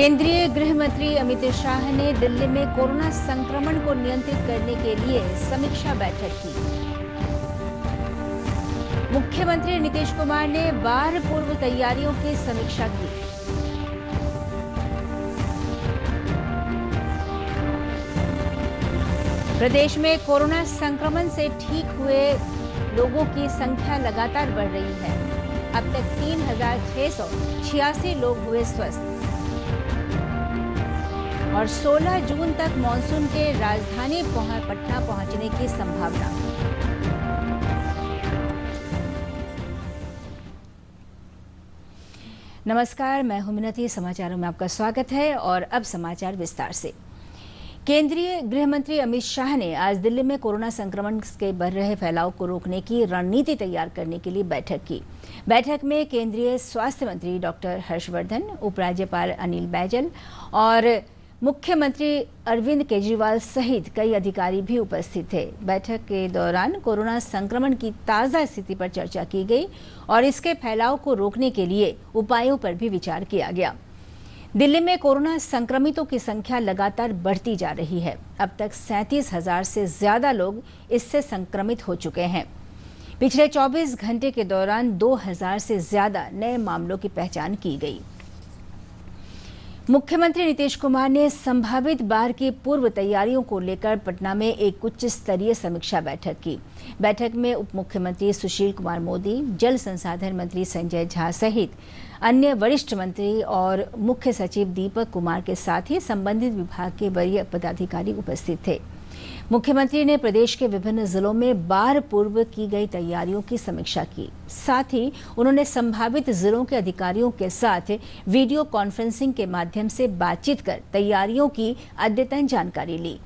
केंद्रीय गृह मंत्री अमित शाह ने दिल्ली में कोरोना संक्रमण को नियंत्रित करने के लिए समीक्षा बैठक की। मुख्यमंत्री नीतीश कुमार ने बाढ़ पूर्व तैयारियों की समीक्षा की। प्रदेश में कोरोना संक्रमण से ठीक हुए लोगों की संख्या लगातार बढ़ रही है। अब तक 3,686 लोग हुए स्वस्थ और 16 जून तक मानसून के राजधानी पटना पहुंचने की संभावना। नमस्कार, मैं हूं मिनती। समाचारों में आपका स्वागत है और अब समाचार विस्तार से। केंद्रीय गृह मंत्री अमित शाह ने आज दिल्ली में कोरोना संक्रमण के बढ़ रहे फैलाव को रोकने की रणनीति तैयार करने के लिए बैठक की। बैठक में केंद्रीय स्वास्थ्य मंत्री डॉक्टर हर्षवर्धन, उपराज्यपाल अनिल बैजल और मुख्यमंत्री अरविंद केजरीवाल सहित कई अधिकारी भी उपस्थित थे। बैठक के दौरान कोरोना संक्रमण की ताज़ा स्थिति पर चर्चा की गई और इसके फैलाव को रोकने के लिए उपायों पर भी विचार किया गया। दिल्ली में कोरोना संक्रमितों की संख्या लगातार बढ़ती जा रही है। अब तक 37,000 से ज्यादा लोग इससे संक्रमित हो चुके हैं। पिछले 24 घंटे के दौरान 2,000 से ज्यादा नए मामलों की पहचान की गई। मुख्यमंत्री नीतीश कुमार ने संभावित बाढ़ की पूर्व तैयारियों को लेकर पटना में एक उच्च स्तरीय समीक्षा बैठक की। बैठक में उप मुख्यमंत्री सुशील कुमार मोदी, जल संसाधन मंत्री संजय झा सहित अन्य वरिष्ठ मंत्री और मुख्य सचिव दीपक कुमार के साथ ही संबंधित विभाग के वरीय पदाधिकारी उपस्थित थे। मुख्यमंत्री ने प्रदेश के विभिन्न जिलों में बाढ़ पूर्व की गई तैयारियों की समीक्षा की। साथ ही उन्होंने संभावित जिलों के अधिकारियों के साथ वीडियो कॉन्फ्रेंसिंग के माध्यम से बातचीत कर तैयारियों की अद्यतन जानकारी ली।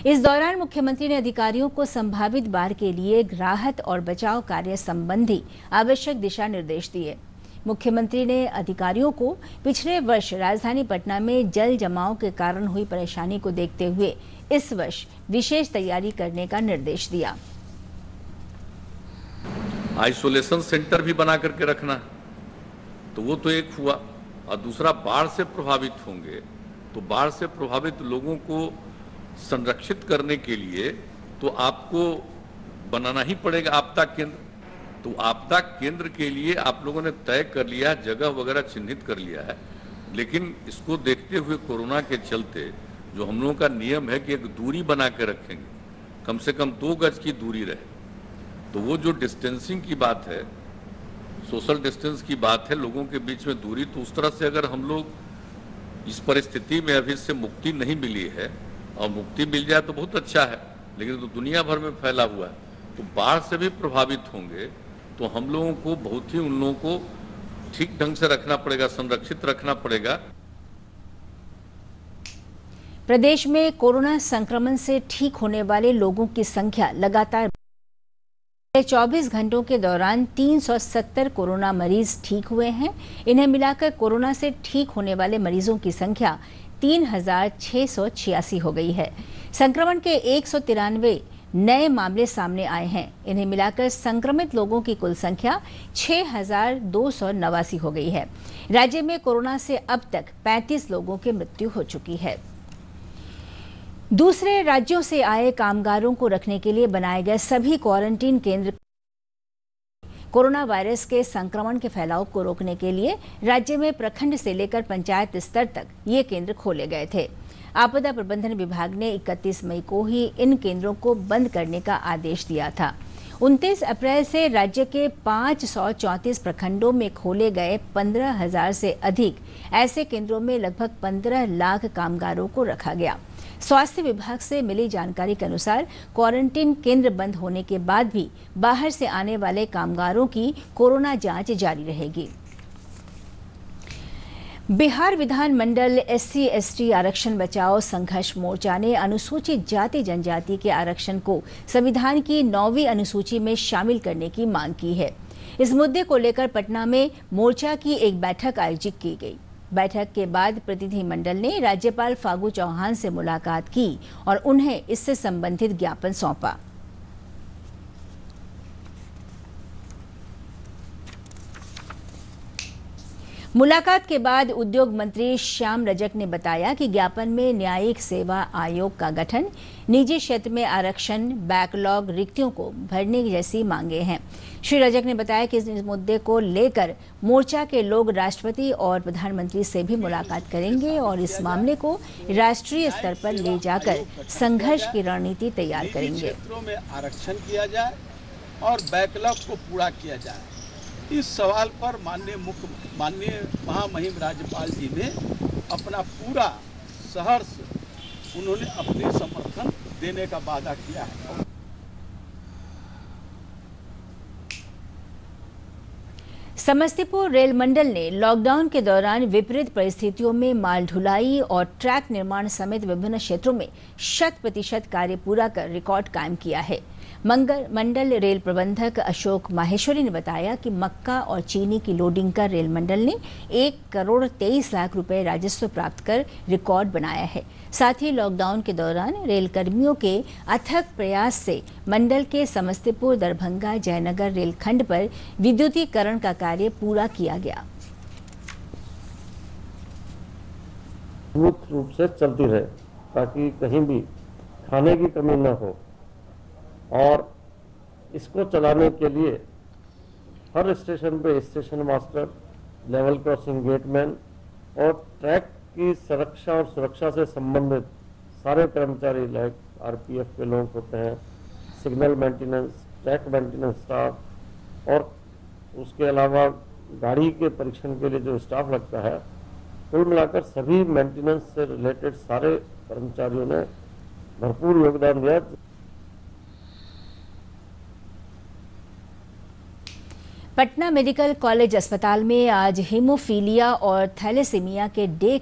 इस दौरान मुख्यमंत्री ने अधिकारियों को संभावित बाढ़ के लिए राहत और बचाव कार्य संबंधी आवश्यक दिशा निर्देश दिए। मुख्यमंत्री ने अधिकारियों को पिछले वर्ष राजधानी पटना में जल जमाव के कारण हुई परेशानी को देखते हुए इस वर्ष विशेष तैयारी करने का निर्देश दिया। आइसोलेशन सेंटर भी बना करके रखना, तो वो तो एक हुआ। और दूसरा, बाढ़ से प्रभावित होंगे तो बाढ़ से प्रभावित लोगों को संरक्षित करने के लिए तो आपको बनाना ही पड़ेगा आपदा केंद्र। तो आपदा केंद्र के लिए आप लोगों ने तय कर लिया, जगह वगैरह चिन्हित कर लिया है। लेकिन इसको देखते हुए कोरोना के चलते जो हम लोगों का नियम है कि एक दूरी बना के रखेंगे, कम से कम 2 गज की दूरी रहे। तो वो जो डिस्टेंसिंग की बात है, सोशल डिस्टेंस की बात है, लोगों के बीच में दूरी, तो उस तरह से अगर हम लोग इस परिस्थिति में अभी से मुक्ति नहीं मिली है और मुक्ति मिल जाए तो बहुत अच्छा है, लेकिन तो दुनिया भर में फैला हुआ है, तो बाढ़ से भी प्रभावित होंगे। तो हम लोगों को बहुत ही उन लोगों को ठीक ढंग से रखना पड़ेगा, संरक्षित रखना पड़ेगा। प्रदेश में कोरोना संक्रमण से ठीक होने वाले लोगों की संख्या लगातार 24 घंटों के दौरान 370 कोरोना मरीज ठीक हुए हैं। इन्हें मिलाकर कोरोना से ठीक होने वाले मरीजों की संख्या 3,686 हो गई है। संक्रमण के 193 नए मामले सामने आए हैं। इन्हें मिलाकर संक्रमित लोगों की कुल संख्या 6,289 हो गई है। राज्य में कोरोना से अब तक 35 लोगों की मृत्यु हो चुकी है। दूसरे राज्यों से आए कामगारों को रखने के लिए बनाए गए सभी क्वारंटीन केंद्र कोरोना वायरस के संक्रमण के फैलाव को रोकने के लिए राज्य में प्रखंड से लेकर पंचायत स्तर तक ये केंद्र खोले गए थे। आपदा प्रबंधन विभाग ने 31 मई को ही इन केंद्रों को बंद करने का आदेश दिया था। 29 अप्रैल से राज्य के 534 प्रखंडों में खोले गए 15,000 से अधिक ऐसे केंद्रों में लगभग 15 लाख कामगारों को रखा गया। स्वास्थ्य विभाग से मिली जानकारी के अनुसार क्वारंटीन केंद्र बंद होने के बाद भी बाहर से आने वाले कामगारों की कोरोना जांच जारी रहेगी। बिहार विधानमंडल SC/ST आरक्षण बचाओ संघर्ष मोर्चा ने अनुसूचित जाति जनजाति के आरक्षण को संविधान की 9वीं अनुसूची में शामिल करने की मांग की है। इस मुद्दे को लेकर पटना में मोर्चा की एक बैठक आयोजित की गई। बैठक के बाद प्रतिनिधिमंडल ने राज्यपाल फागू चौहान से मुलाकात की और उन्हें इससे संबंधित ज्ञापन सौंपा। मुलाकात के बाद उद्योग मंत्री श्याम रजक ने बताया कि ज्ञापन में न्यायिक सेवा आयोग का गठन, निजी क्षेत्र में आरक्षण, बैकलॉग रिक्तियों को भरने जैसी मांगे हैं। श्री रजक ने बताया कि इस मुद्दे को लेकर मोर्चा के लोग राष्ट्रपति और प्रधानमंत्री से भी मुलाकात करेंगे और इस मामले को राष्ट्रीय स्तर पर ले जाकर संघर्ष की रणनीति तैयार करेंगे। क्षेत्रों में आरक्षण किया जाए और बैकलॉग को पूरा किया जाए। इस सवाल पर माननीय महामहिम राज्यपाल जी ने अपना पूरा सहर्ष उन्होंने अपने समर्थन देने का वादा किया है। समस्तीपुर रेल मंडल ने लॉकडाउन के दौरान विपरीत परिस्थितियों में माल ढुलाई और ट्रैक निर्माण समेत विभिन्न क्षेत्रों में 100% कार्य पूरा कर रिकॉर्ड कायम किया है। मंडल रेल प्रबंधक अशोक माहेश्वरी ने बताया कि मक्का और चीनी की लोडिंग कर रेल मंडल ने 1,23,00,000 रुपए राजस्व प्राप्त कर रिकॉर्ड बनाया है। साथ ही लॉकडाउन के दौरान रेल कर्मियों के अथक प्रयास से मंडल के समस्तीपुर दरभंगा जयनगर रेलखंड पर विद्युतीकरण का कार्य पूरा किया गया। स्मूथ रूप से चलती रहे ताकि कहीं भी खाने की कमी न हो, और इसको चलाने के लिए हर स्टेशन पे station master, level crossing gateman और ट्रैक की सुरक्षा और सुरक्षा से संबंधित सारे कर्मचारी लाइक आरपीएफ के लोग होते हैं, signal maintenance, track maintenance staff और उसके अलावा गाड़ी के परीक्षण के लिए जो स्टाफ लगता है, कुल मिलाकर सभी मेंटेनेंस से रिलेटेड सारे कर्मचारियों ने भरपूर योगदान दिया। पटना मेडिकल कॉलेज अस्पताल में आज हीमोफीलिया और थैलेसीमिया के डे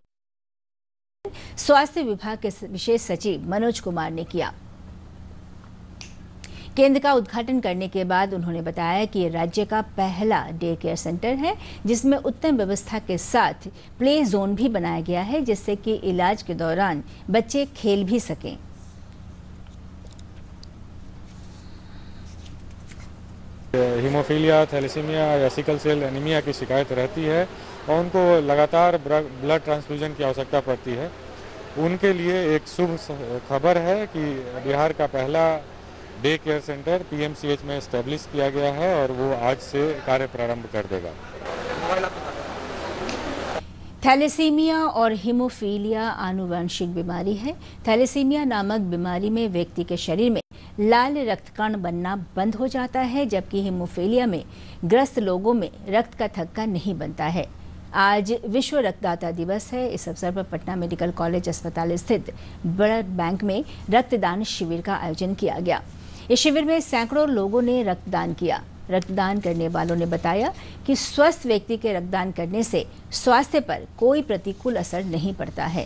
स्वास्थ्य विभाग के विशेष सचिव मनोज कुमार ने किया। केंद्र का उद्घाटन करने के बाद उन्होंने बताया कि ये राज्य का पहला डे केयर सेंटर है जिसमें उत्तम व्यवस्था के साथ प्ले जोन भी बनाया गया है, जिससे कि इलाज के दौरान बच्चे खेल भी सकें। हीमोफीलिया, थैलेसीमिया या सिकल सेल एनीमिया की शिकायत रहती है और उनको लगातार ब्लड ट्रांसफ्यूजन की आवश्यकता पड़ती है। उनके लिए एक शुभ खबर है कि बिहार का पहला डे केयर सेंटर पीएमसीएच में एस्टेब्लिश किया गया है और वो आज से कार्य प्रारंभ कर देगा। थैलेसीमिया और हीमोफीलिया आनुवंशिक बीमारी है। थैलेसीमिया नामक बीमारी में व्यक्ति के शरीर में लाल रक्तकण बनना बंद हो जाता है, जबकि हीमोफीलिया में ग्रस्त लोगों में रक्त का थक्का नहीं बनता है। आज विश्व रक्तदाता दिवस है। इस अवसर पर पटना मेडिकल कॉलेज अस्पताल स्थित ब्लड बैंक में रक्तदान शिविर का आयोजन किया गया। इस शिविर में सैकड़ों लोगों ने रक्तदान किया। रक्तदान करने वालों ने बताया कि स्वस्थ व्यक्ति के रक्तदान करने से स्वास्थ्य पर कोई प्रतिकूल असर नहीं पड़ता है।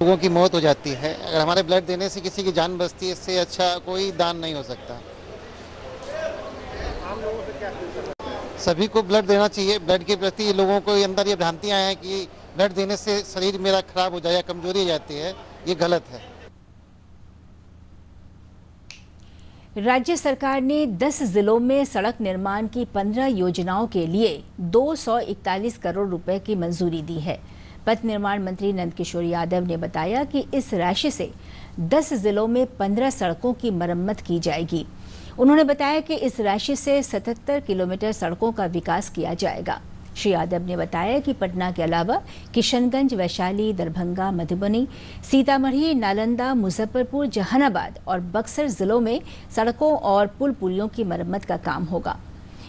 लोगों की मौत हो जाती है, अगर हमारे ब्लड देने से किसी की जान बचती है, इससे अच्छा कोई दान नहीं हो सकता। सभी को ब्लड देना चाहिए। ब्लड के प्रति लोगों को अंदर ये भ्रांतियां हैं कि ब्लड देने से शरीर मेरा खराब हो जाए या कमजोरी हो जाती है, ये गलत है। राज्य सरकार ने 10 जिलों में सड़क निर्माण की 15 योजनाओं के लिए 241 करोड़ रुपए की मंजूरी दी है। पथ निर्माण मंत्री नंदकिशोर यादव ने बताया कि इस राशि से 10 जिलों में 15 सड़कों की मरम्मत की जाएगी। उन्होंने बताया कि इस राशि से 77 किलोमीटर सड़कों का विकास किया जाएगा। श्री यादव ने बताया कि पटना के अलावा किशनगंज, वैशाली, दरभंगा, मधुबनी, सीतामढ़ी, नालंदा, मुजफ्फरपुर, जहानाबाद और बक्सर जिलों में सड़कों और पुल पुलियों की मरम्मत का काम होगा।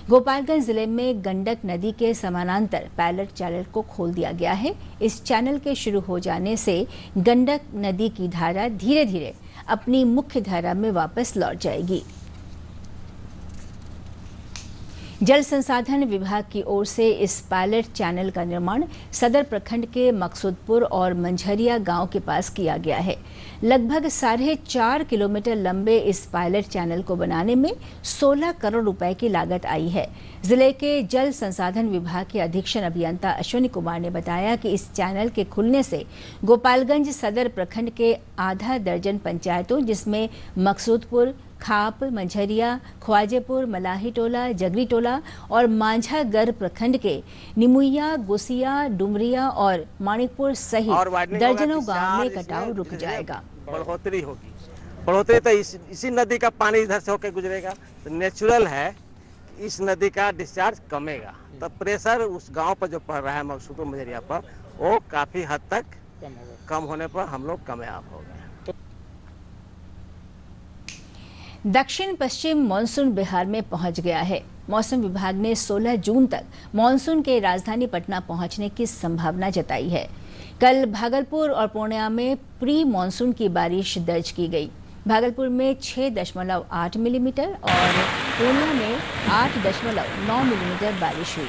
गोपालगंज जिले में गंडक नदी के समानांतर पायलट चैनल को खोल दिया गया है। इस चैनल के शुरू हो जाने से गंडक नदी की धारा धीरे धीरे अपनी मुख्य धारा में वापस लौट जाएगी। जल संसाधन विभाग की ओर से इस पायलट चैनल का निर्माण सदर प्रखंड के मकसूदपुर और मंझरिया गांव के पास किया गया है। लगभग 4.5 किलोमीटर लंबे इस पायलट चैनल को बनाने में 16 करोड़ रुपए की लागत आई है। जिले के जल संसाधन विभाग के अधीक्षण अभियंता अश्विनी कुमार ने बताया कि इस चैनल के खुलने से गोपालगंज सदर प्रखंड के आधा दर्जन पंचायतों, जिसमें मकसूदपुर, खाप, मंझरिया, ख्वाजेपुर, मलाही टोला, जगरी टोला और मांझागर प्रखंड के निमुइया, गुसिया, डुमरिया और माणिकपुर सहित दर्जनों गांव में कटाव रुक जाएगा। बढ़ोतरी होगी, बढ़ोतरी तो इसी नदी का पानी इधर से होकर गुजरेगा, तो नेचुरल है इस नदी का डिस्चार्ज कमेगा, तो प्रेशर उस गांव पर जो पड़ रहा है मकसूदपुर मझरिया पर, वो काफी हद तक कम होने पर हम लोग कामयाब हो गए। दक्षिण पश्चिम मानसून बिहार में पहुंच गया है। मौसम विभाग ने 16 जून तक मानसून के राजधानी पटना पहुंचने की संभावना जताई है। कल भागलपुर और पूर्णिया में प्री मानसून की बारिश दर्ज की गई। भागलपुर में 6.8 मिलीमीटर और पूर्णिया में 8.9 मिलीमीटर बारिश हुई।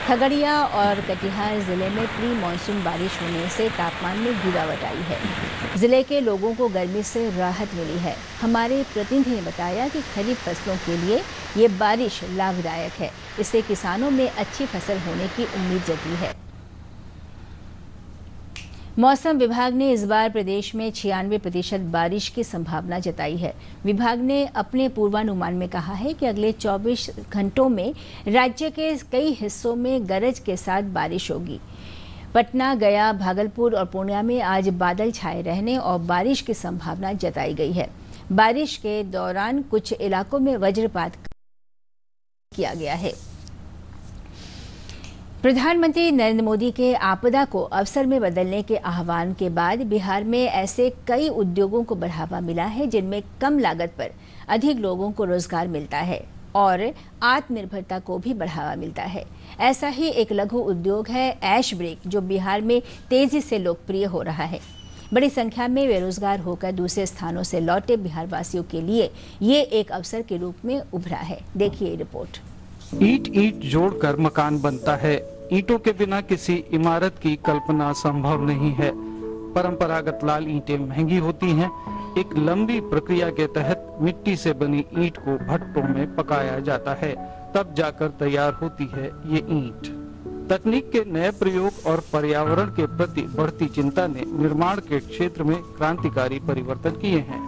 खगड़िया और कटिहार जिले में प्री मानसून बारिश होने से तापमान में गिरावट आई है। जिले के लोगों को गर्मी से राहत मिली है। हमारे प्रतिनिधि ने बताया कि खरीफ फसलों के लिए ये बारिश लाभदायक है। इससे किसानों में अच्छी फसल होने की उम्मीद जगी है। मौसम विभाग ने इस बार प्रदेश में 96% बारिश की संभावना जताई है। विभाग ने अपने पूर्वानुमान में कहा है कि अगले 24 घंटों में राज्य के कई हिस्सों में गरज के साथ बारिश होगी। पटना, गया, भागलपुर और पूर्णिया में आज बादल छाए रहने और बारिश की संभावना जताई गई है। बारिश के दौरान कुछ इलाकों में वज्रपात किया गया है। प्रधानमंत्री नरेंद्र मोदी के आपदा को अवसर में बदलने के आह्वान के बाद बिहार में ऐसे कई उद्योगों को बढ़ावा मिला है जिनमें कम लागत पर अधिक लोगों को रोजगार मिलता है और आत्मनिर्भरता को भी बढ़ावा मिलता है। ऐसा ही एक लघु उद्योग है ऐश ब्रिक, जो बिहार में तेजी से लोकप्रिय हो रहा है। बड़ी संख्या में बेरोजगार होकर दूसरे स्थानों से लौटे बिहार वासियों के लिए ये एक अवसर के रूप में उभरा है। देखिए रिपोर्ट। ईंट जोड़कर मकान बनता है। ईंटों के बिना किसी इमारत की कल्पना संभव नहीं है। परंपरागत लाल ईंटें महंगी होती हैं। एक लंबी प्रक्रिया के तहत मिट्टी से बनी ईंट को भट्टों में पकाया जाता है, तब जाकर तैयार होती है ये ईंट। तकनीक के नए प्रयोग और पर्यावरण के प्रति बढ़ती चिंता ने निर्माण के क्षेत्र में क्रांतिकारी परिवर्तन किए हैं।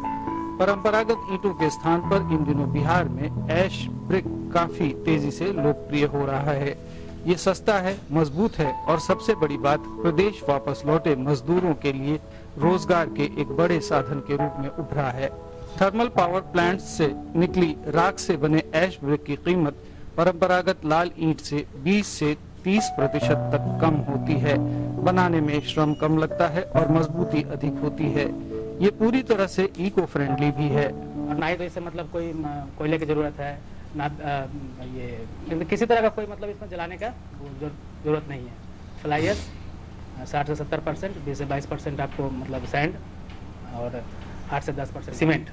परंपरागत ईंटों के स्थान पर इन दिनों बिहार में ऐश ब्रिक काफी तेजी से लोकप्रिय हो रहा है। ये सस्ता है, मजबूत है और सबसे बड़ी बात, प्रदेश वापस लौटे मजदूरों के लिए रोजगार के एक बड़े साधन के रूप में उभरा है। थर्मल पावर प्लांट से निकली राख से बने ऐश ब्रिक की कीमत परंपरागत लाल ईंट से 20 से 30% तक कम होती है। बनाने में श्रम कम लगता है और मजबूती अधिक होती है। ये पूरी तरह से इको फ्रेंडली भी है। ना ही तो इससे मतलब कोई कोयले की जरूरत है, ना ये किसी तरह का कोई मतलब इसमें जलाने का जरूरत नहीं है। फ्लाइयर 60 से 70%, 20 से 22% आपको मतलब सैंड और 8 से 10% सीमेंट,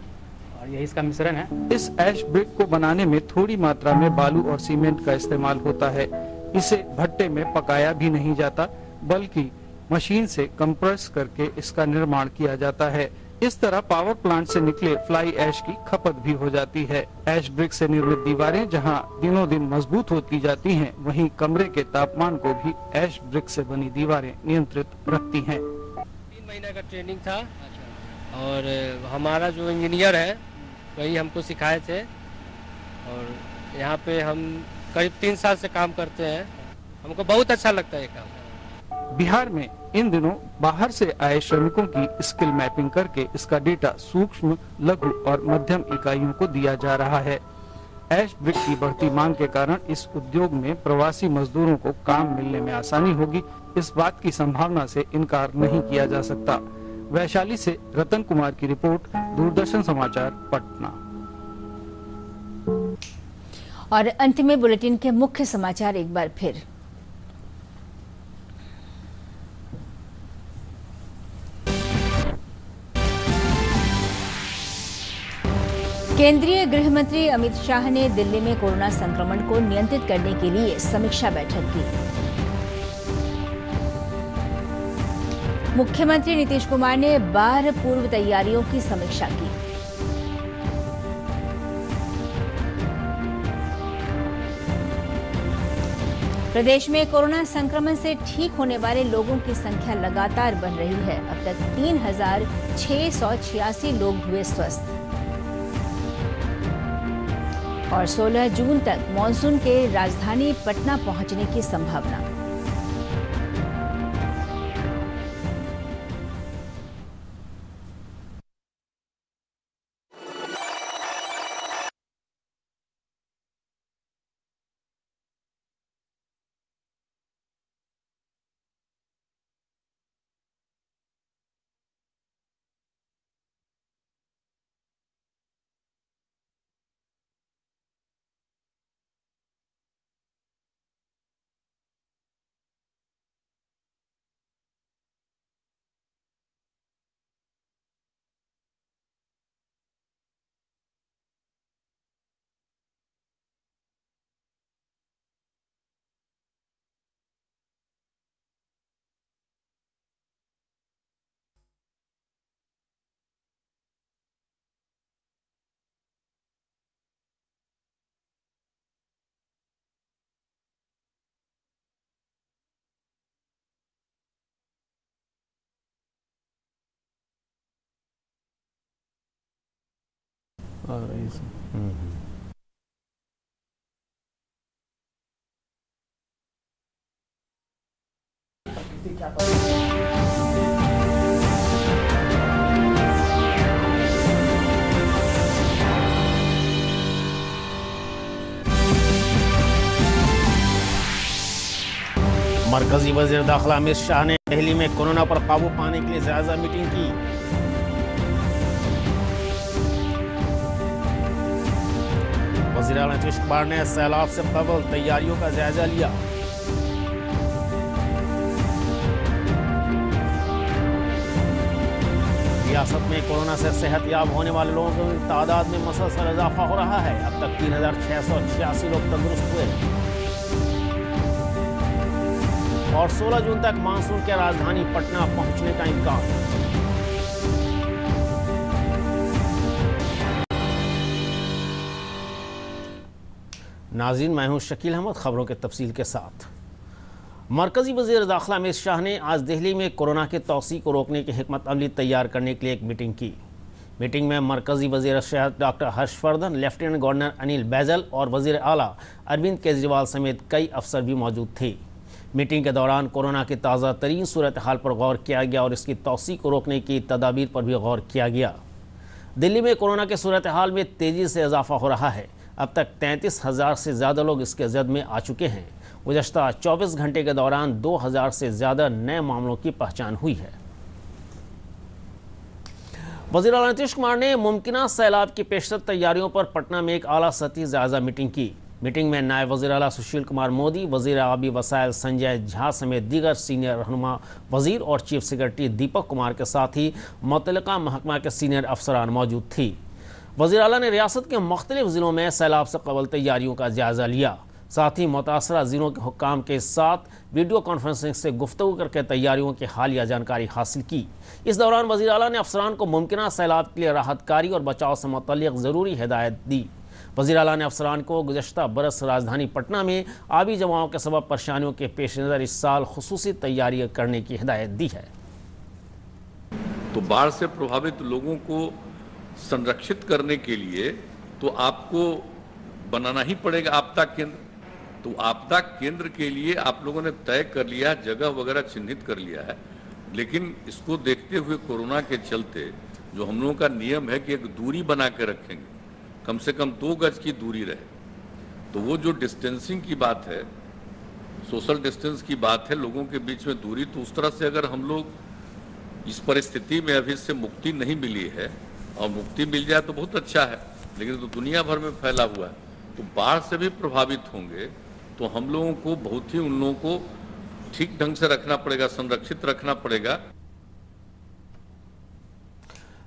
और यही इसका मिश्रण है। इस ऐश ब्रिक को बनाने में थोड़ी मात्रा में बालू और सीमेंट का इस्तेमाल होता है। इसे भट्टे में पकाया भी नहीं जाता, बल्कि मशीन से कंप्रेस करके इसका निर्माण किया जाता है। इस तरह पावर प्लांट से निकले फ्लाई ऐश की खपत भी हो जाती है। ऐश ब्रिक से निर्मित दीवारें जहां दिनों दिन मजबूत होती जाती हैं, वहीं कमरे के तापमान को भी ऐश ब्रिक से बनी दीवारें नियंत्रित रखती हैं। 3 महीने का ट्रेनिंग था और हमारा जो इंजीनियर है वही हमको सिखाए थे, और यहाँ पे हम करीब 3 साल से काम करते हैं। हमको बहुत अच्छा लगता है ये काम। बिहार में इन दिनों बाहर से आए श्रमिकों की स्किल मैपिंग करके इसका डेटा सूक्ष्म, लघु और मध्यम इकाइयों को दिया जा रहा है। ऐश ब्रिक की बढ़ती मांग के कारण इस उद्योग में प्रवासी मजदूरों को काम मिलने में आसानी होगी। इस बात की संभावना से इनकार नहीं किया जा सकता। वैशाली से रतन कुमार की रिपोर्ट, दूरदर्शन समाचार, पटना। और अंत में बुलेटिन के मुख्य समाचार एक बार फिर। केंद्रीय गृह मंत्री अमित शाह ने दिल्ली में कोरोना संक्रमण को नियंत्रित करने के लिए समीक्षा बैठक की। मुख्यमंत्री नीतीश कुमार ने बाढ़ पूर्व तैयारियों की समीक्षा की। प्रदेश में कोरोना संक्रमण से ठीक होने वाले लोगों की संख्या लगातार बढ़ रही है। अब तक 3686 लोग हुए स्वस्थ। और 16 जून तक मानसून के राजधानी पटना पहुंचने की संभावना। मरकजी वजीर दाखिला अमित शाह ने दिल्ली में कोरोना पर काबू पाने के लिए जायजा मीटिंग की। वजीर आला नीतीश कुमार ने सैलाब से कबल तैयारियों का जायजा लिया। रियासत में कोरोना से सेहतयाब होने वाले लोगों की तादाद में मुसलसल इजाफा हो रहा है। अब तक 3686 लोग तंदुरुस्त हुए और 16 जून तक मानसून के राजधानी पटना पहुंचने का इम्कान। नाज़रीन, मैं हूं शकील अहमद। खबरों के तफसील के साथ मरकजी वज़ीर दाखिला अमित शाह ने आज दिल्ली में कोरोना के तौसी को रोकने की हिकमत अमली तैयार करने के लिए एक मीटिंग की। मीटिंग में मरकजी वज़ीर सेहत doctor Harshvardhan, lieutenant governor Anil Baijal और वज़ीर आला अरविंद केजरीवाल समेत कई अफसर भी मौजूद थे। मीटिंग के दौरान कोरोना की ताज़ा तरीन सूरत हाल पर गौर किया गया और इसकी तौसी को रोकने की तदाबीर पर भी गौर किया गया। दिल्ली में कोरोना के सूरत हाल में तेज़ी से इजाफा हो रहा है। अब तक 33,000 से ज़्यादा लोग इसके जद में आ चुके हैं। गुज़श्ता 24 घंटे के दौरान 2000 से ज़्यादा नए मामलों की पहचान हुई है। वज़ीर आला नीतीश कुमार ने मुमकिना सैलाब की पेशरफ तैयारियों पर पटना में एक आला सतही जायजा मीटिंग की। मीटिंग में नायब वज़ीर आला सुशील कुमार मोदी, वज़ीर आबी वसाइल संजय झा समेत दीगर सीनियर रहनुमा वज़ीर और चीफ सेक्रेटरी दीपक कुमार के साथ ही मुतल्लिका महकमा के सीनियर अफसरान मौजूद थी। वज़ीर आला ने रियासत के मुख्तलिफ ज़िलों में सैलाब से कबल तैयारियों का जायज़ा लिया। साथ ही मुतासरा ज़िलों के हुक्काम के साथ वीडियो कॉन्फ्रेंसिंग से गुफ्तगू करके तैयारियों की हालिया जानकारी हासिल की। इस दौरान वज़ीर आला ने अफसरान को मुमकिना सैलाब के लिए राहत कारी और बचाव से मुतल्लिक़ ज़रूरी हिदायत दी। वज़ीर आला ने अफसरान को गुज़श्ता बरस राजधानी पटना में आबी जमाव के सबब परेशानियों के पेश नज़र इस साल खुसूसी तैयारी करने की हिदायत दी है। तो बाढ़ से प्रभावित लोगों को संरक्षित करने के लिए तो आपको बनाना ही पड़ेगा आपदा केंद्र। तो आपदा केंद्र के लिए आप लोगों ने तय कर लिया, जगह वगैरह चिन्हित कर लिया है, लेकिन इसको देखते हुए कोरोना के चलते जो हम लोगों का नियम है कि एक दूरी बना के रखेंगे, कम से कम 2 गज की दूरी रहे। तो वो जो डिस्टेंसिंग की बात है, सोशल डिस्टेंस की बात है, लोगों के बीच में दूरी, तो उस तरह से अगर हम लोग इस परिस्थिति में अभी से मुक्ति नहीं मिली है और मुक्ति मिल जाए तो बहुत अच्छा है, लेकिन तो दुनिया भर में फैला हुआ है, तो बाढ़ से भी प्रभावित होंगे। तो हम लोगों को बहुत ही उन लोगों को ठीक ढंग से रखना पड़ेगा, संरक्षित रखना पड़ेगा।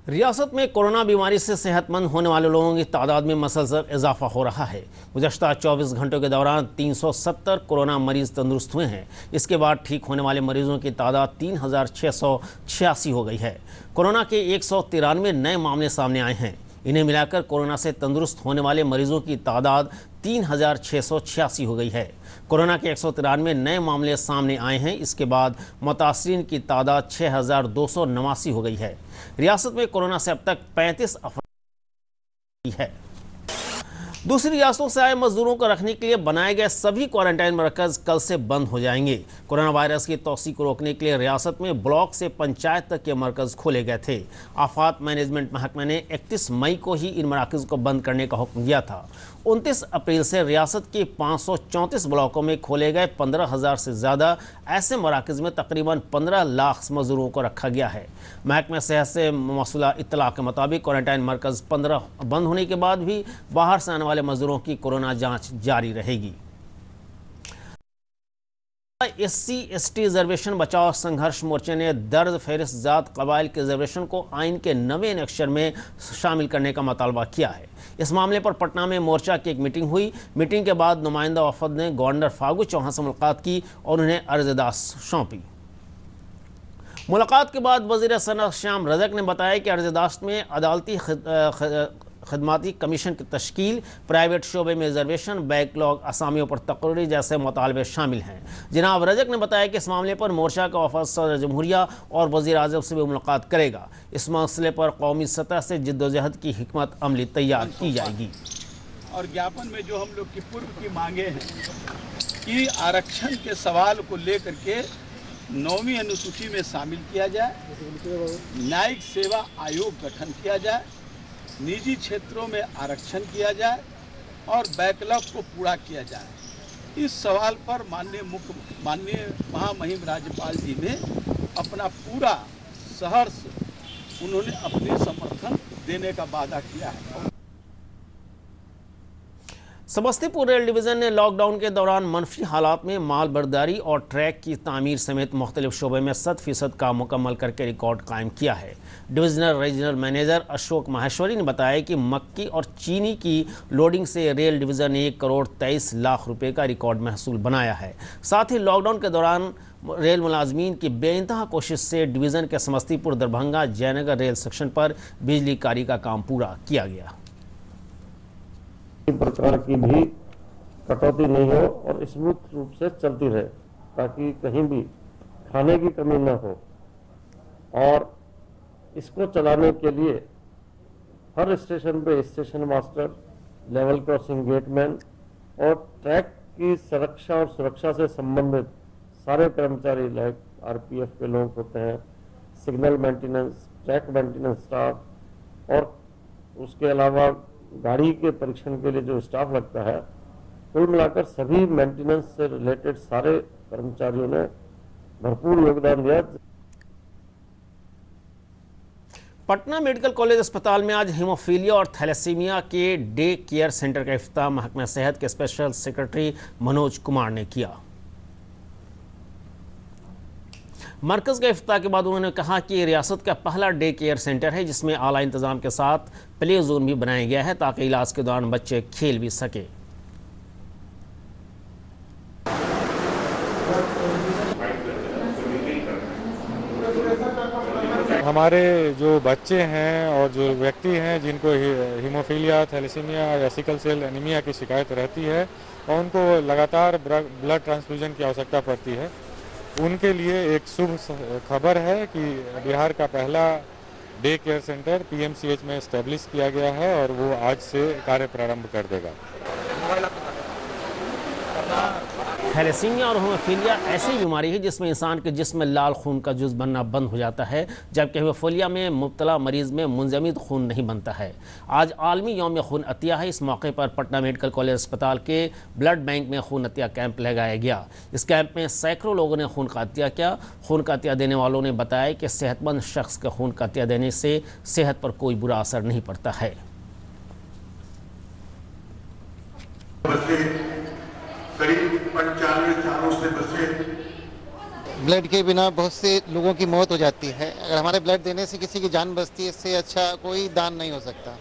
रियासत में कोरोना बीमारी से सेहतमंद होने वाले लोगों की तादाद में मसलसल इजाफा हो रहा है। गुज़श्ता 24 घंटों के दौरान 370 कोरोना मरीज तंदुरुस्त हुए हैं। इसके बाद ठीक होने वाले मरीजों की तादाद 3686 हो गई है। कोरोना के 193 नए मामले सामने आए हैं। इन्हें मिलाकर कोरोना से तंदुरुस्त होने वाले मरीजों की तादाद 3686 हो गई है। कोरोना के 193 नए मामले सामने आए हैं। इसके बाद मुतासरीन की तादाद 6289 हो गई है। रियासत में कोरोना से अब तक 35 अफराद है। दूसरी रियासतों से आए मजदूरों को रखने के लिए बनाए गए सभी क्वारंटाइन मरकज कल से बंद हो जाएंगे। कोरोना वायरस की तौसी को रोकने के लिए रियासत में ब्लॉक से पंचायत तक के मरकज खोले गए थे। आफात मैनेजमेंट महकमे ने 31 मई को ही इन मराकज को बंद करने का हुक्म दिया था। 29 अप्रैल से रियासत के 534 ब्लॉकों में खोले गए 15,000 से ज़्यादा ऐसे मराकज में तकरीबन 15 लाख मजदूरों को रखा गया है। महकमा सेहत से मौसूला इत्तला के मुताबिक क्वारंटाइन मरकज 15 बंद होने के बाद भी बाहर से आने वाले मजदूरों की कोरोना जांच जारी रहेगी। SC/ST रिजर्वेशन बचाओ संघर्ष मोर्चे ने दर्ज फहरिस्त जात कबाइल के रिजर्वेशन को आइन के नवे अक्षर में शामिल करने का मुतालबा किया है। इस मामले पर पटना में मोर्चा की एक मीटिंग हुई। मीटिंग के बाद नुमाइंदा वफद ने गवर्नर फागू चौहान से मुलाकात की और उन्हें अर्ज़दाश्त सौंपी। मुलाकात के बाद वज़ीर सनअत श्याम रज़क ने बताया कि अर्ज़दाश्त में अदालती खदमाती कमीशन की तश्कील, प्राइवेट शोबे में रिजर्वेशन, बैकलॉग असामियों पर तकरीर जैसे मुतालबे शामिल हैं। जनाब रज़क ने बताया कि इस मामले पर मोर्चा का वफद सदर जमहूरिया और वज़ीर आज़म से भी मुलाकात करेगा। इस मसले पर कौमी सतह से जिद्दोजहद की हिकमत अमली तैयार की जाएगी। और ज्ञापन में जो हम लोग की पूर्व की मांगे हैं कि आरक्षण के सवाल को लेकर के 9वीं अनुसूची में शामिल किया जाए, न्यायिक सेवा आयोग गठन किया जाए, निजी क्षेत्रों में आरक्षण किया जाए और बैकलॉग को पूरा किया जाए। इस सवाल पर माननीय महामहिम राज्यपाल जी ने अपना पूरा सहर्ष उन्होंने अपने समर्थन देने का वादा किया है। समस्तीपुर रेल डिवीज़न ने लॉकडाउन के दौरान मनफी हालात में माल बर्दारी और ट्रैक की तामीर समेत मुख्तलिफ शोबे में 100% काम मुकम्मल करके रिकॉर्ड कायम किया है। Divisional regional manager Ashok Maheshwari ने बताया कि मक्की और चीनी की लोडिंग से रेल डिवीज़न ने 1 करोड़ 23 लाख रुपए का रिकॉर्ड महसूल बनाया है। साथ ही लॉकडाउन के दौरान रेल मुलाजमीन की बेइंतहा कोशिश से डिवीज़न के समस्तीपुर दरभंगा जयनगर रेल सेक्शन पर बिजली कारी का काम पूरा किया गया। प्रकार की भी कटौती नहीं हो और स्मूथ रूप से चलती रहे ताकि कहीं भी खाने की कमी न हो। और इसको चलाने के लिए हर स्टेशन पे station master, level crossing gateman और ट्रैक की सुरक्षा और सुरक्षा से संबंधित सारे कर्मचारी लाइक RPF के लोग होते हैं, signal maintenance, track maintenance staff और उसके अलावा गाड़ी के परीक्षण के लिए जो स्टाफ लगता है, कुल मिलाकर सभी मेंटेनेंस से रिलेटेड सारे कर्मचारियों ने भरपूर योगदान दिया। पटना मेडिकल कॉलेज अस्पताल में आज हीमोफीलिया और थैलेसीमिया के डे केयर सेंटर का इफ्तिताह महकमा सेहत के स्पेशल सेक्रेटरी मनोज कुमार ने किया। मरकज के इफ्तिताह के बाद उन्होंने कहा कि रियासत का पहला डे केयर सेंटर है जिसमें आला इंतजाम के साथ प्ले जोन भी बनाया गया है ताकि इलाज के दौरान बच्चे खेल भी सके। हमारे जो बच्चे हैं और जो व्यक्ति हैं जिनको हीमोफीलिया, थैलेसीमिया या सिकल सेल एनीमिया की शिकायत रहती है और उनको लगातार ब्लड ट्रांसफ्यूजन की आवश्यकता पड़ती है, उनके लिए एक शुभ खबर है कि बिहार का पहला डे केयर सेंटर PMCH में एस्टेब्लिश किया गया है और वो आज से कार्य प्रारंभ कर देगा। थैलेसीमिया और हीमोफीलिया ऐसी बीमारी है जिसमें इंसान के जिस्म में लाल खून का जुज़ बनना बंद हो जाता है, जबकि हीमोफीलिया में मुब्तला मरीज में मुंजमद खून नहीं बनता है। आज आलमी यौम खून अतिया है। इस मौके पर पटना मेडिकल कॉलेज अस्पताल के ब्लड बैंक में खून अतिया कैंप लगाया गया। इस कैंप में सैकड़ों लोगों ने खून का अतिया किया। खून का अतिया देने वालों ने बताया कि सेहतमंद शख्स के खून का अतिया देने से सेहत पर कोई बुरा असर नहीं पड़ता है। करीब 95 सालों से बचे। ब्लड के बिना बहुत से लोगों की मौत हो जाती है। अगर हमारे ब्लड देने से किसी की जान बचती है, इससे अच्छा कोई दान नहीं हो सकता।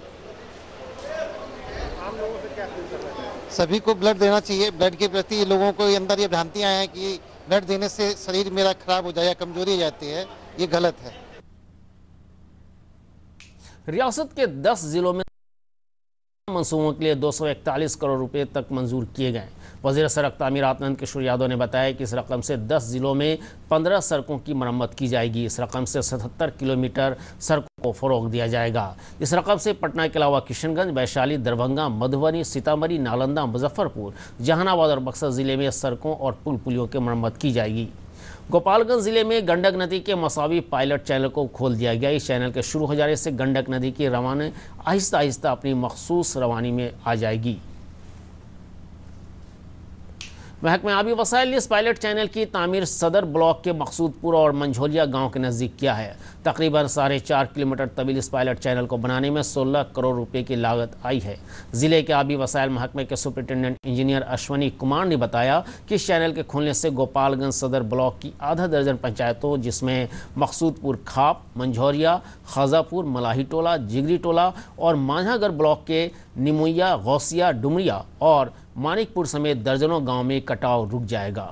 सभी को ब्लड देना चाहिए। ब्लड के प्रति लोगों को अंदर ये भ्रांतियां हैं कि ब्लड देने से शरीर मेरा खराब हो जाए या कमजोरी हो जाती है, ये गलत है। रियासत के 10 जिलों में मंसूबों के लिए 241 करोड़ रुपए तक मंजूर किए गए। वज़ीर सड़क तामीरात नंद किशोर यादव ने बताया कि इस रकम से 10 जिलों में 15 सड़कों की मरम्मत की जाएगी। इस रकम से 77 किलोमीटर सड़कों को फरोग दिया जाएगा। इस रकम से पटना के अलावा किशनगंज, वैशाली, दरभंगा, मधुबनी, सीतामढ़ी, नालंदा, मुजफ्फरपुर, जहानाबाद और बक्सर जिले में सड़कों और पुल पुलियों की मरम्मत की जाएगी। गोपालगंज जिले में गंडक नदी के मसावी पायलट चैनल को खोल दिया गया। इस चैनल के शुरू हो जाने से गंडक नदी की रवानी आहिस्ता आहिस्ता अपनी मखसूस रवानी में आ जाएगी। महकमा आबी वसाइल ने इस पायलट चैनल की तामीर सदर ब्लॉक के मकसूदपुर और मंझोलिया गांव के नज़दीक किया है। तकरीबन 4.5 किलोमीटर तवील इस पायलट चैनल को बनाने में 16 करोड़ रुपए की लागत आई है। ज़िले के आबी वसाइल महकमे के सुपरिटेंडेंट इंजीनियर अश्वनी कुमार ने बताया कि इस चैनल के खुलने से गोपालगंज सदर ब्लॉक की आधा दर्जन पंचायतों, जिसमें मकसूदपुर खाप, मंझौरिया, खाजापुर, मलाही टोला, जिगरी टोला और मांझागढ़ ब्लॉक के निमुइया, गौसिया, डुमरिया और मानिकपुर समेत दर्जनों गांव में कटाव रुक जाएगा।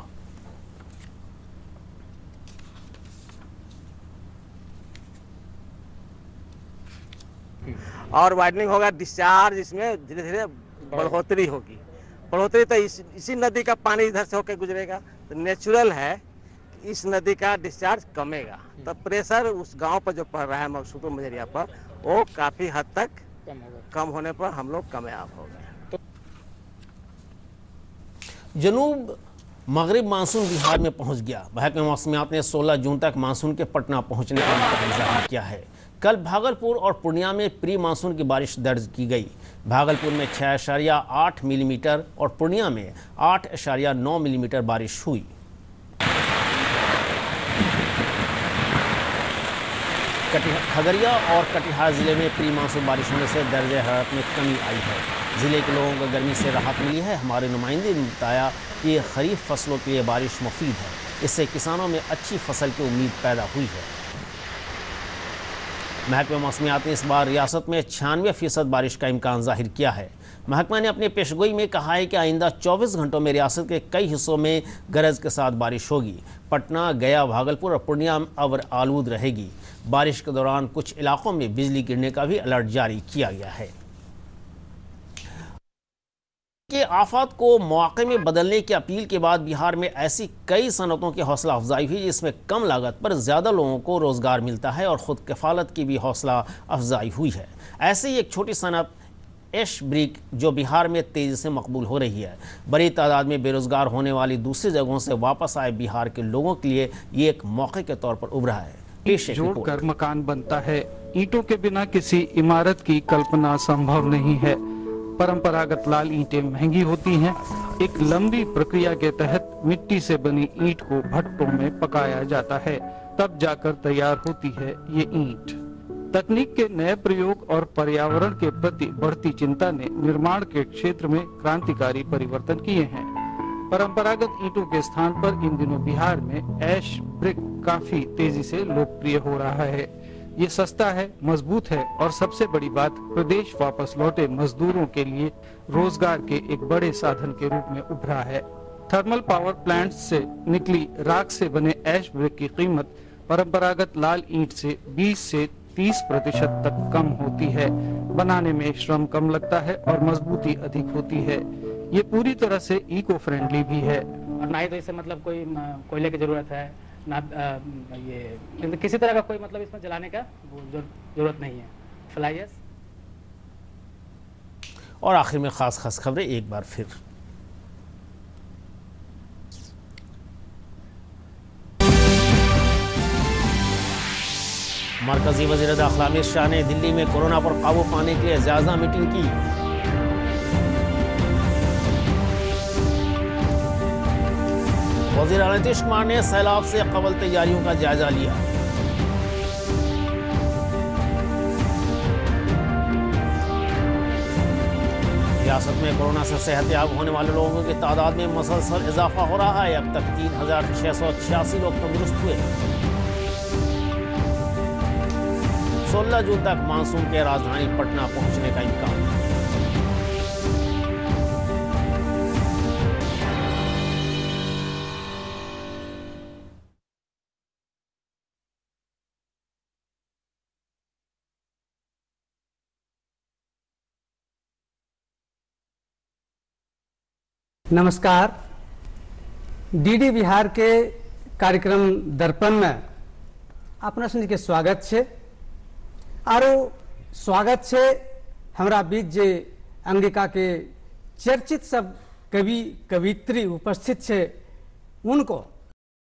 और वाइडनिंग होगा, डिस्चार्ज इसमें धीरे धीरे बढ़ोतरी होगी। बढ़ोतरी तो इसी नदी का पानी इधर से होकर गुजरेगा, तो नेचुरल है कि इस नदी का डिस्चार्ज कमेगा, तो प्रेशर उस गांव पर जो पड़ रहा है मकसूदपुर मजरिया पर, वो काफी हद तक कम होने पर हम लोग कामयाब हो गए। जनूब मगरिब मानसून बिहार में पहुंच गया। महकमे मौसमियात ने 16 जून तक मानसून के पटना पहुंचने का इम्कान जाहिर किया है। कल भागलपुर और पूर्णिया में प्री मानसून की बारिश दर्ज की गई। भागलपुर में 6.8 मिलीमीटर और पूर्णिया में 8.9 मिलीमीटर बारिश हुई। खगड़िया और कटिहार जिले में प्री मानसून बारिश होने से दर्जे हरारत में कमी आई है। जिले के लोगों को गर्मी से राहत मिली है। हमारे नुमाइंदे ने बताया कि खरीफ फसलों के लिए बारिश मुफीद है, इससे किसानों में अच्छी फसल की उम्मीद पैदा हुई है। महकमा मौसमियात ने इस बार रियासत में 96% बारिश का इम्कान जाहिर किया है। महकमा ने अपनी पेशगोई में कहा है कि आइंदा 24 घंटों में रियासत के कई हिस्सों में गरज के साथ बारिश होगी। पटना, गया, भागलपुर और पूर्णिया अवर आलूद रहेगी। बारिश के दौरान कुछ इलाकों में बिजली गिरने का भी अलर्ट जारी किया गया है। कि आफात को मौके में बदलने की अपील के बाद बिहार में ऐसी कई सनतों की हौसला अफजाई हुई जिसमें कम लागत पर ज़्यादा लोगों को रोज़गार मिलता है और ख़ुद कफ़ालत की भी हौसला अफजाई हुई है। ऐसे ही एक छोटी सनत एश ब्रिक जो बिहार में तेज़ी से मकबूल हो रही है। बड़ी तादाद में बेरोज़गार होने वाली दूसरी जगहों से वापस आए बिहार के लोगों के लिए ये एक मौके के तौर पर उभरा है। जोड़कर मकान बनता है। ईंटों के बिना किसी इमारत की कल्पना संभव नहीं है। परंपरागत लाल ईंटें महंगी होती हैं। एक लंबी प्रक्रिया के तहत मिट्टी से बनी ईंट को भट्टों में पकाया जाता है, तब जाकर तैयार होती है ये ईंट। तकनीक के नए प्रयोग और पर्यावरण के प्रति बढ़ती चिंता ने निर्माण के क्षेत्र में क्रांतिकारी परिवर्तन किए हैं। परंपरागत ईंटों के स्थान पर इन दिनों बिहार में ऐश ब्रिक काफी तेजी से लोकप्रिय हो रहा है। ये सस्ता है, मजबूत है और सबसे बड़ी बात, प्रदेश वापस लौटे मजदूरों के लिए रोजगार के एक बड़े साधन के रूप में उभरा है। थर्मल पावर प्लांट से निकली राख से बने ऐश ब्रिक की कीमत परंपरागत लाल ईंट से 20 से 30% तक कम होती है। बनाने में श्रम कम लगता है और मजबूती अधिक होती है। ये पूरी तरह से इको फ्रेंडली भी है और ना ही तो इससे मतलब कोई कोयले की जरूरत है, ना ये किसी तरह का कोई मतलब इसमें जलाने का जरूरत नहीं है। फ्लाइयर्स और आखिर में खास खबरें एक बार फिर। मरकजी वज़ीर दाखिला अमित शाह ने दिल्ली में कोरोना पर काबू पाने के लिए जायजा मीटिंग की। वज़ीर आला नीतीश कुमार ने सैलाब से कबल तैयारियों का जायजा लिया। रियासत में कोरोना से सेहतयाब होने वाले लोगों की तादाद में मुसलसल इजाफा हो रहा है। अब तक 3686 लोग तंदुरुस्त हुए। 16 जून तक मानसून के राजधानी पटना पहुंचने का इम्कान। नमस्कार। डीडी बिहार के कार्यक्रम दर्पण में अपना सुन के स्वागत है। आरो स्वागत से हमरा बीच जे अंगिका के चर्चित सब कवि कवित्री उपस्थित छे उनको